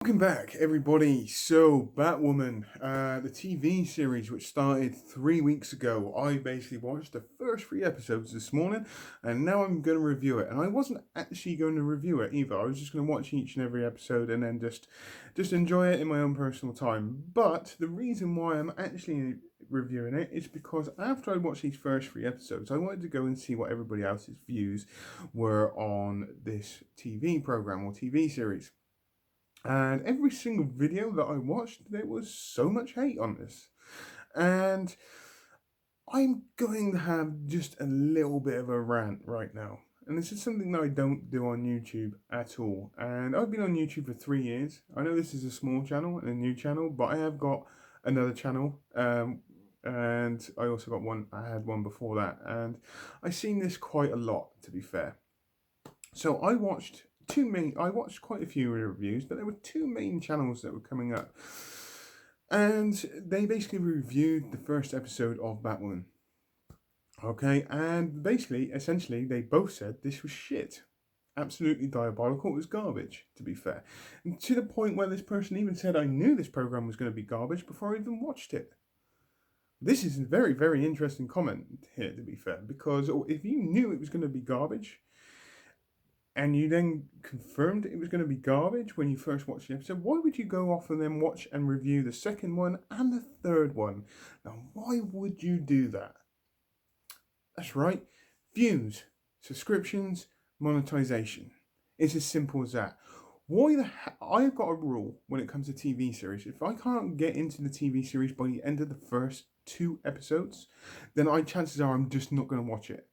Welcome back, everybody. So, Batwoman, the TV series, which started 3 weeks ago. I basically watched the first 3 episodes this morning, and now I'm going to review it. And I wasn't actually going to review it either. I was just going to watch each and every episode and then just enjoy it in my own personal time. But the reason why I'm actually reviewing it is because after I watched these first 3 episodes, I wanted to go and see what everybody else's views were on this TV program or TV series. And every single video that I watched, there was so much hate on this. And I'm going to have just a little bit of a rant right now. And this is something that I don't do on YouTube at all. And I've been on YouTube for 3 years. I know this is a small channel and a new channel, but I have got another channel. And I also got one, I had one before that. And I've seen this quite a lot, to be fair. So I watched quite a few reviews, but there were two main channels that were coming up. And they basically reviewed the first episode of Batwoman. Okay, and essentially, they both said this was shit. Absolutely diabolical. It was garbage, to be fair. And to the point where this person even said, I knew this program was going to be garbage before I even watched it. This is a very, very interesting comment here, to be fair, because if you knew it was going to be garbage, and you then confirmed it was going to be garbage when you first watched the episode, why would you go off and then watch and review the second one and the third one? Now, why would you do that? That's right, views, subscriptions, monetization. It's as simple as that. I've got a rule when it comes to TV series. If I can't get into the TV series by the end of the first 2 episodes, then chances are I'm just not going to watch it.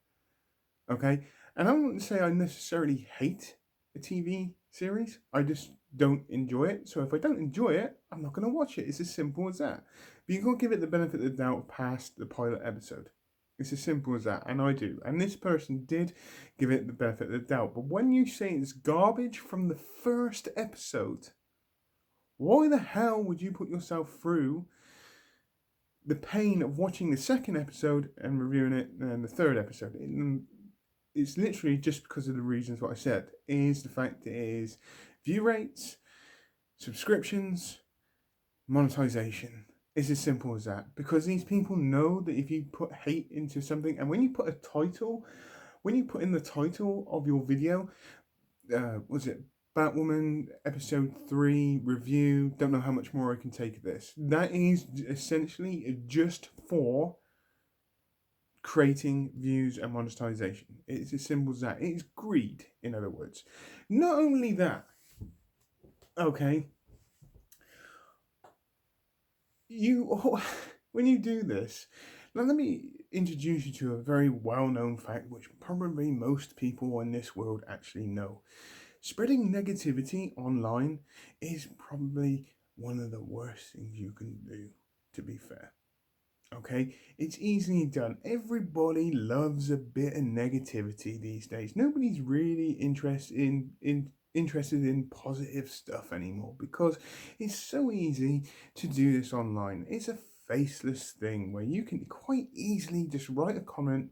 Okay? And I wouldn't say I necessarily hate a TV series. I just don't enjoy it. So if I don't enjoy it, I'm not going to watch it. It's as simple as that. But you can't give it the benefit of the doubt past the pilot episode. It's as simple as that. And I do. And this person did give it the benefit of the doubt. But when you say it's garbage from the first episode, why the hell would you put yourself through the pain of watching the second episode and reviewing it and the third episode? It's literally just because of the reasons what I said. Is the fact it is view rates, subscriptions, monetization. It's as simple as that. Because these people know that if you put hate into something, and when you put in the title of your video, was it Batwoman episode 3 review? Don't know how much more I can take of this. That is essentially just for creating views and monetization. It's as simple as that. It is greed, in other words. Not only that, okay, when you do this, now let me introduce you to a very well-known fact, which probably most people in this world actually know. Spreading negativity online is probably one of the worst things you can do, to be fair. Okay, it's easily done. Everybody loves a bit of negativity these days. Nobody's really interested in positive stuff anymore because it's so easy to do this online. It's a faceless thing where you can quite easily just write a comment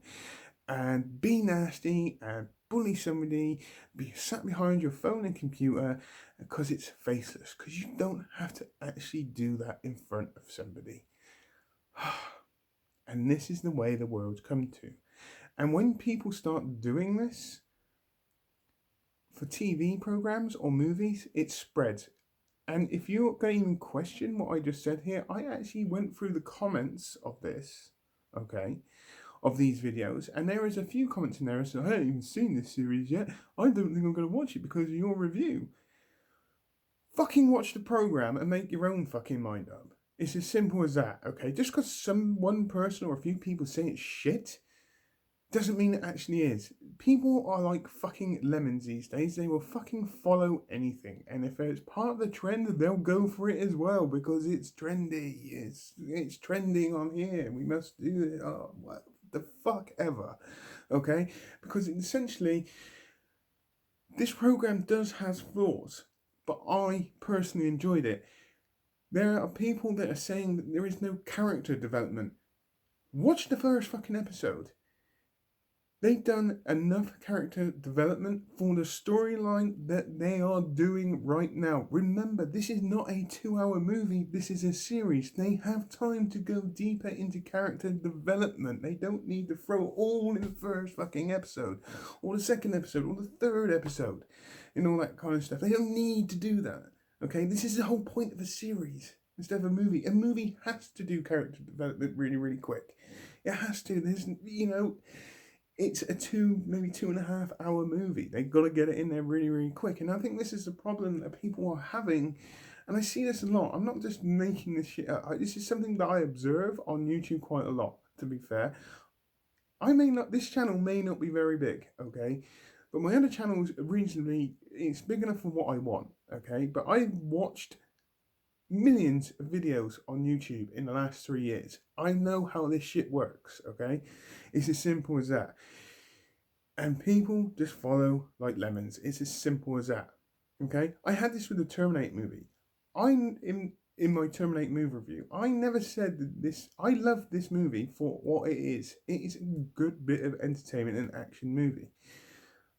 and be nasty and bully somebody, be sat behind your phone and computer because it's faceless, because you don't have to actually do that in front of somebody. And this is the way the world's come to. And when people start doing this for TV programs or movies, it spreads. And if you're going to even question what I just said here, I actually went through the comments of this, okay, of these videos, and there is a few comments in there that say, I haven't even seen this series yet. I don't think I'm going to watch it because of your review. Fucking watch the program and make your own fucking mind up. It's as simple as that, okay? Just because one person or a few people say it's shit doesn't mean it actually is. People are like fucking lemons these days. They will fucking follow anything. And if it's part of the trend, they'll go for it as well because it's trendy. It's trending on here. We must do it. Oh, what the fuck ever, okay? Because essentially, this program does have flaws, but I personally enjoyed it. There are people that are saying that there is no character development. Watch the first fucking episode. They've done enough character development for the storyline that they are doing right now. Remember, this is not a 2 hour movie, this is a series. They have time to go deeper into character development. They don't need to throw all in the first fucking episode, or the second episode, or the third episode, and all that kind of stuff. They don't need to do that. Okay, this is the whole point of a series instead of a movie. A movie has to do character development really, really quick. It has to. There's, it's a maybe 2.5 hour movie. They've got to get it in there really, really quick. And I think this is the problem that people are having. And I see this a lot. I'm not just making this shit up. This is something that I observe on YouTube quite a lot, to be fair. This channel may not be very big, okay? But my other channels reasonably, it's big enough for what I want, okay? But I've watched millions of videos on YouTube in the last 3 years. I know how this shit works, okay? It's as simple as that. And people just follow like lemons. It's as simple as that, okay? I had this with the Terminator movie. In my Terminator movie review, I never said that this. I love this movie for what it is. It is a good bit of entertainment and action movie.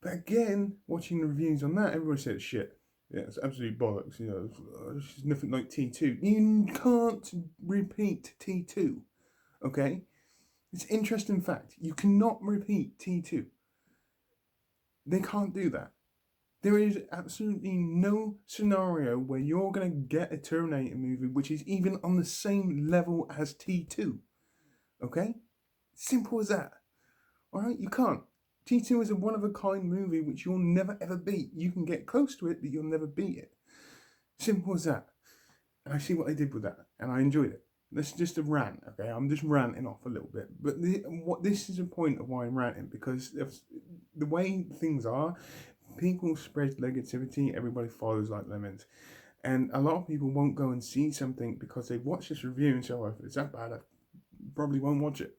But again, watching the reviews on that, everyone said shit. Yeah, it's absolute bollocks. It's nothing like T2. You can't repeat T2. Okay? It's an interesting fact. You cannot repeat T2. They can't do that. There is absolutely no scenario where you're going to get a Terminator movie which is even on the same level as T2. Okay? Simple as that. Alright? You can't. T2 is a one-of-a-kind movie which you'll never ever beat. You can get close to it, but you'll never beat it. Simple as that. And I see what they did with that, and I enjoyed it. This is just a rant, okay? I'm just ranting off a little bit. But this is a point of why I'm ranting, because the way things are, people spread negativity, everybody follows like lemons. And a lot of people won't go and see something because they watch this review and say, oh, if it's that bad, I probably won't watch it.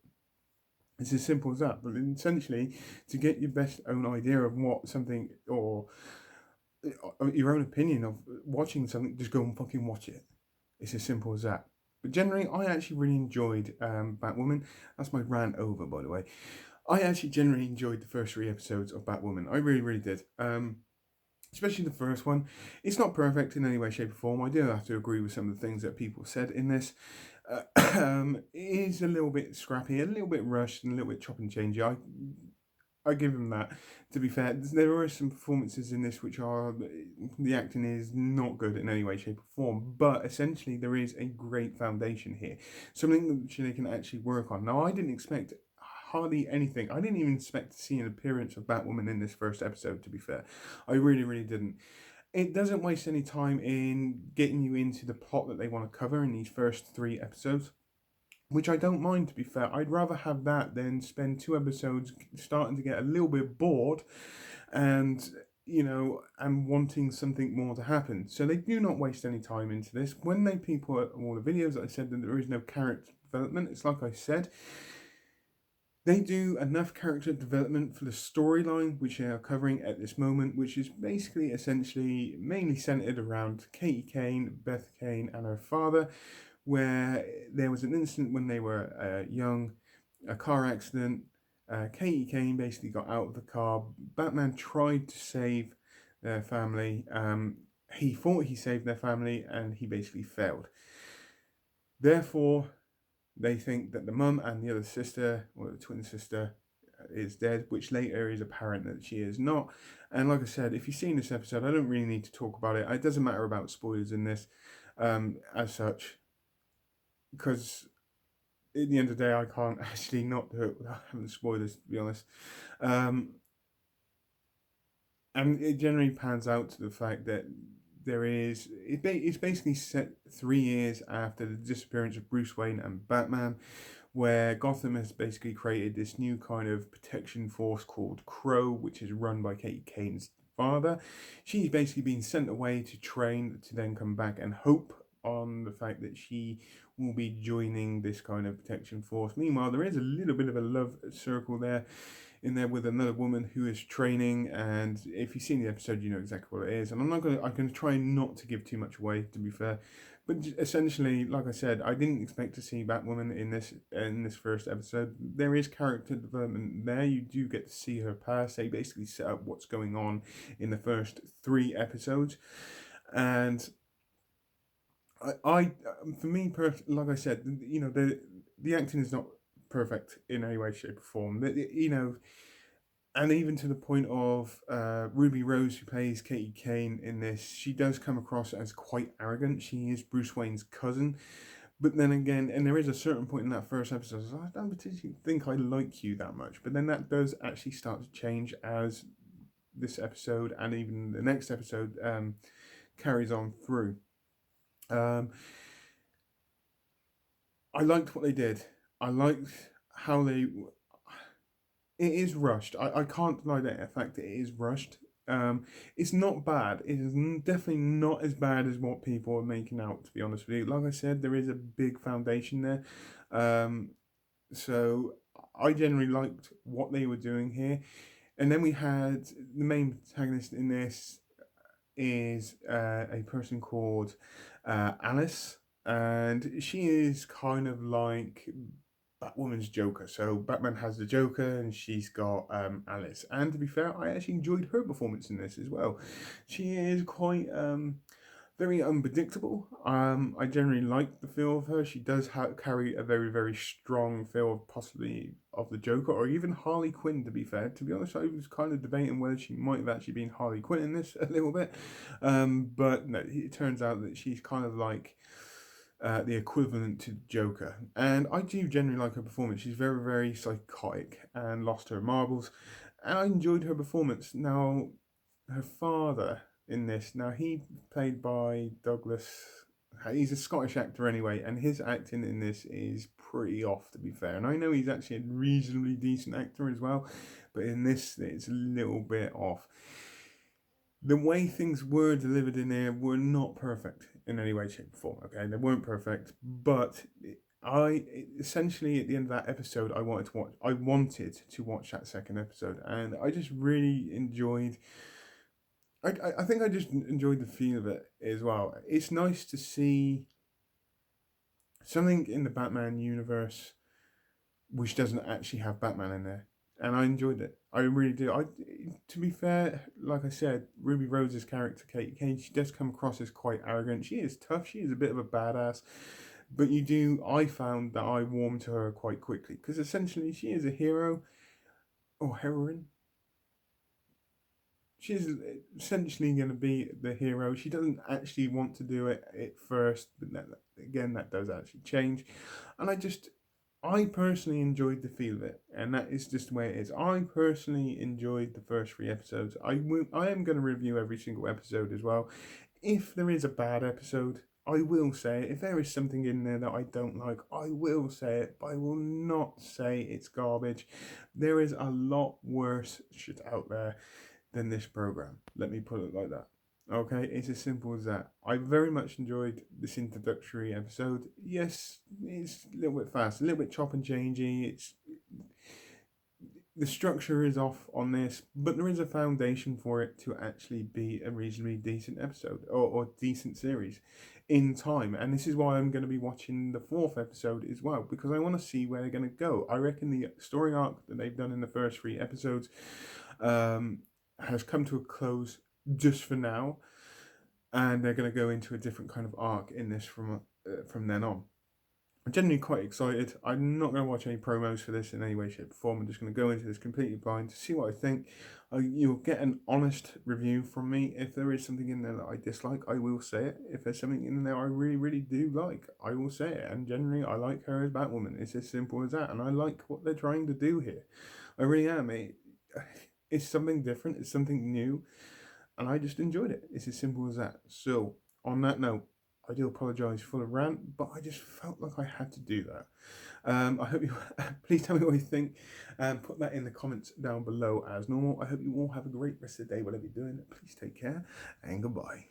It's as simple as that. But essentially, to get your best own idea of what something, or your own opinion of watching something, just go and fucking watch it. It's as simple as that. But generally, I actually really enjoyed Batwoman. That's my rant over, by the way. I actually generally enjoyed the first 3 episodes of Batwoman. I really, really did. Especially the first one. It's not perfect in any way, shape, or form. I do have to agree with some of the things that people said in this. It is a little bit scrappy, a little bit rushed, and a little bit chop and change. I give them that. To be fair, there are some performances in this which are, the acting is not good in any way, shape, or form. But essentially, there is a great foundation here, something which they can actually work on. Now, I didn't expect hardly anything. I didn't even expect to see an appearance of Batwoman in this first episode. To be fair, I really, really didn't. It doesn't waste any time in getting you into the plot that they want to cover in these first 3 episodes, which I don't mind, to be fair. I'd rather have that than spend 2 episodes starting to get a little bit bored and, and wanting something more to happen. So they do not waste any time into this. When they people all the videos that I said that there is no character development, it's like I said, they do enough character development for the storyline which they are covering at this moment, which is basically essentially mainly centered around Katie Kane, Beth Kane, and her father, where there was an incident when they were young, a car accident. Katie Kane basically got out of the car. Batman tried to save their family. He thought he saved their family, and he basically failed. Therefore, they think that the mum and the other sister, or the twin sister, is dead, which later is apparent that she is not. And like I said, if you've seen this episode, I don't really need to talk about it. It doesn't matter about spoilers in this, as such, because at the end of the day, I can't actually not do it without having spoilers, to be honest. And it generally pans out to the fact that it's basically set 3 years after the disappearance of Bruce Wayne and Batman, where Gotham has basically created this new kind of protection force called Crow, which is run by Katie Kane's father. She's basically been sent away to train to then come back and hope on the fact that she will be joining this kind of protection force. Meanwhile, there is a little bit of a love circle there in there with another woman who is training, and if you've seen the episode, you know exactly what it is. And I'm gonna try not to give too much away, to be fair. But essentially, like I said, I didn't expect to see Batwoman in this first episode. There is character development there. You do get to see her past. They basically set up what's going on in the first 3 episodes, and I for me, like I said, you know, the acting is not perfect in any way, shape, or form. You know, and even to the point of Ruby Rose, who plays Katie Kane in this, she does come across as quite arrogant. She is Bruce Wayne's cousin. But then again, and there is a certain point in that first episode, I don't particularly think I like you that much. But then that does actually start to change as this episode and even the next episode carries on through. I liked what they did. I liked how they. It is rushed. I can't deny that. In fact, it is rushed. It's not bad. It is definitely not as bad as what people are making out, to be honest with you. Like I said, there is a big foundation there. So I generally liked what they were doing here. And then we had the main protagonist in this is a person called Alice, and she is kind of like Batwoman's Joker. So Batman has the Joker, and she's got Alice. And to be fair, I actually enjoyed her performance in this as well. She is quite very unpredictable. I generally like the feel of her. She does carry a very, very strong feel of possibly of the Joker or even Harley Quinn, to be fair. To be honest, I was kind of debating whether she might have actually been Harley Quinn in this a little bit. But no, it turns out that she's kind of like the equivalent to Joker. And I do generally like her performance. She's very, very psychotic and lost her marbles. And I enjoyed her performance. Now, her father in this. Now, he played by Douglas. He's a Scottish actor anyway, and his acting in this is pretty off, to be fair. And I know he's actually a reasonably decent actor as well, but in this, it's a little bit off. The way things were delivered in there were not perfect in any way, shape, or form. Okay, they weren't perfect, but I essentially at the end of that episode, I wanted to watch that second episode, and I just really enjoyed. I think I just enjoyed the feel of it as well. It's nice to see something in the Batman universe which doesn't actually have Batman in there, and I enjoyed it. I really do. To be fair, like I said, Ruby Rose's character Katie Kane, she does come across as quite arrogant. She is tough. She is a bit of a badass, but I found that I warmed to her quite quickly because essentially she is a hero or heroine. She's essentially going to be the hero. She doesn't actually want to do it at first, but that does actually change. And I personally enjoyed the feel of it, and that is just the way it is. I personally enjoyed the first 3 episodes. I am going to review every single episode as well. If there is a bad episode, I will say it. If there is something in there that I don't like, I will say it, but I will not say it's garbage. There is a lot worse shit out there than this program. Let me put it like that. Okay, it's as simple as that. I very much enjoyed this introductory episode. Yes, it's a little bit fast, a little bit chop and changey. The structure is off on this, but there is a foundation for it to actually be a reasonably decent episode or decent series in time. And this is why I'm going to be watching the 4th episode as well, because I want to see where they're going to go. I reckon the story arc that they've done in the first 3 episodes has come to a close just for now, and they're going to go into a different kind of arc in this from then on. I'm genuinely quite excited. I'm not going to watch any promos for this in any way, shape, or form. I'm just going to go into this completely blind to see what I think. You'll get an honest review from me. If there is something in there that I dislike, I will say it. If there's something in there I really, really do like, I will say it. And generally, I like her as Batwoman. It's as simple as that. And I like what they're trying to do here. I really am. It's something different. It's something new. And I just enjoyed it. It's as simple as that. So, on that note, I do apologise for the rant, but I just felt like I had to do that. I hope you, please tell me what you think, and put that in the comments down below as normal. I hope you all have a great rest of the day, whatever you're doing. Please take care, and goodbye.